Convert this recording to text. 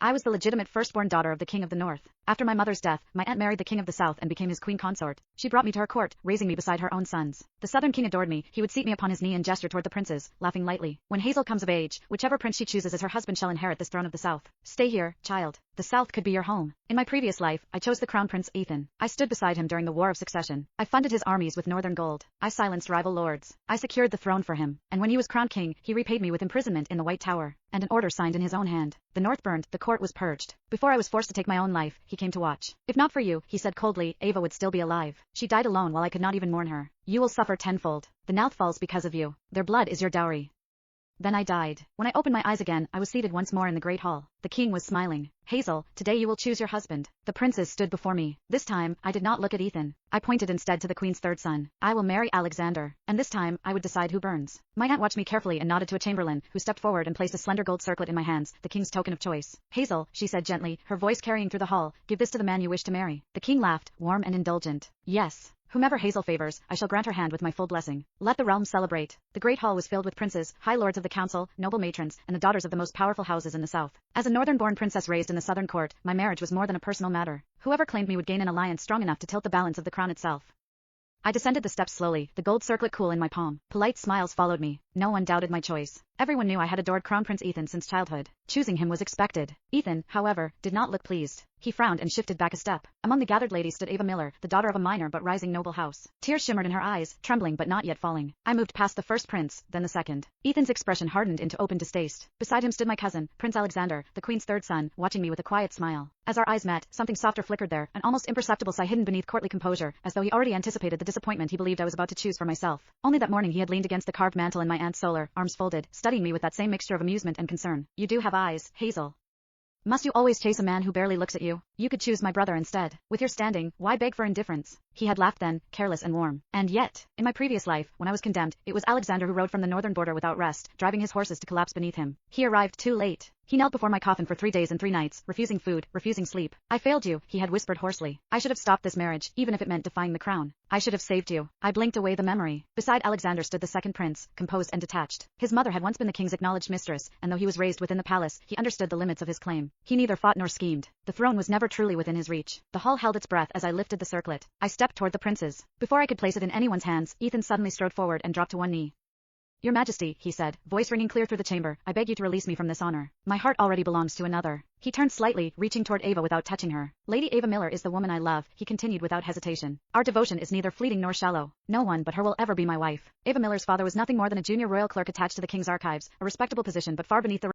I was the legitimate firstborn daughter of the King of the North. After my mother's death, my aunt married the King of the South and became his queen consort. She brought me to her court, raising me beside her own sons. The Southern King adored me. He would seat me upon his knee and gesture toward the princes, laughing lightly. When Hazel comes of age, whichever prince she chooses as her husband shall inherit this throne of the South. Stay here, child. The South could be your home. In my previous life, I chose the Crown Prince Ethan. I stood beside him during the War of Succession. I funded his armies with northern gold. I silenced rival lords. I secured the throne for him. And when he was crowned king, he repaid me with imprisonment in the White Tower and an order signed in his own hand. The North burned, the court was purged. Before I was forced to take my own life, he came to watch. If not for you, he said coldly, Ava would still be alive. She died alone while I could not even mourn her. You will suffer tenfold. The North falls because of you. Their blood is your dowry. Then I died. When I opened my eyes again, I was seated once more in the great hall. The king was smiling. Hazel, today you will choose your husband. The princes stood before me. This time, I did not look at Ethan. I pointed instead to the queen's third son. I will marry Alexander. And this time, I would decide who burns. My aunt watched me carefully and nodded to a chamberlain, who stepped forward and placed a slender gold circlet in my hands, the king's token of choice. Hazel, she said gently, her voice carrying through the hall, give this to the man you wish to marry. The king laughed, warm and indulgent. Yes. Whomever Hazel favors, I shall grant her hand with my full blessing. Let the realm celebrate. The great hall was filled with princes, high lords of the council, noble matrons, and the daughters of the most powerful houses in the south. As a northern-born princess raised in the southern court, my marriage was more than a personal matter. Whoever claimed me would gain an alliance strong enough to tilt the balance of the crown itself. I descended the steps slowly, the gold circlet cool in my palm. Polite smiles followed me. No one doubted my choice. Everyone knew I had adored Crown Prince Ethan since childhood. Choosing him was expected. Ethan, however, did not look pleased. He frowned and shifted back a step. Among the gathered ladies stood Ava Miller, the daughter of a minor but rising noble house. Tears shimmered in her eyes, trembling but not yet falling. I moved past the first prince, then the second. Ethan's expression hardened into open distaste. Beside him stood my cousin, Prince Alexander, the queen's third son, watching me with a quiet smile. As our eyes met, something softer flickered there, an almost imperceptible sigh hidden beneath courtly composure, as though he already anticipated the disappointment he believed I was about to choose for myself. Only that morning he had leaned against the carved mantel in my aunt's solar, arms folded, studying me with that same mixture of amusement and concern. You do have eyes, Hazel. Must you always chase a man who barely looks at you? You could choose my brother instead. With your standing, why beg for indifference? He had laughed then, careless and warm. And yet, in my previous life, when I was condemned, it was Alexander who rode from the northern border without rest, driving his horses to collapse beneath him. He arrived too late. He knelt before my coffin for 3 days and 3 nights, refusing food, refusing sleep. I failed you, he had whispered hoarsely. I should have stopped this marriage, even if it meant defying the crown. I should have saved you. I blinked away the memory. Beside Alexander stood the second prince, composed and detached. His mother had once been the king's acknowledged mistress, and though he was raised within the palace, he understood the limits of his claim. He neither fought nor schemed. The throne was never truly within his reach. The hall held its breath as I lifted the circlet. I stepped toward the princes. Before I could place it in anyone's hands, Ethan suddenly strode forward and dropped to one knee. Your Majesty, he said, voice ringing clear through the chamber, I beg you to release me from this honor. My heart already belongs to another. He turned slightly, reaching toward Ava without touching her. Lady Ava Miller is the woman I love, he continued without hesitation. Our devotion is neither fleeting nor shallow. No one but her will ever be my wife. Ava Miller's father was nothing more than a junior royal clerk attached to the king's archives, a respectable position but far beneath the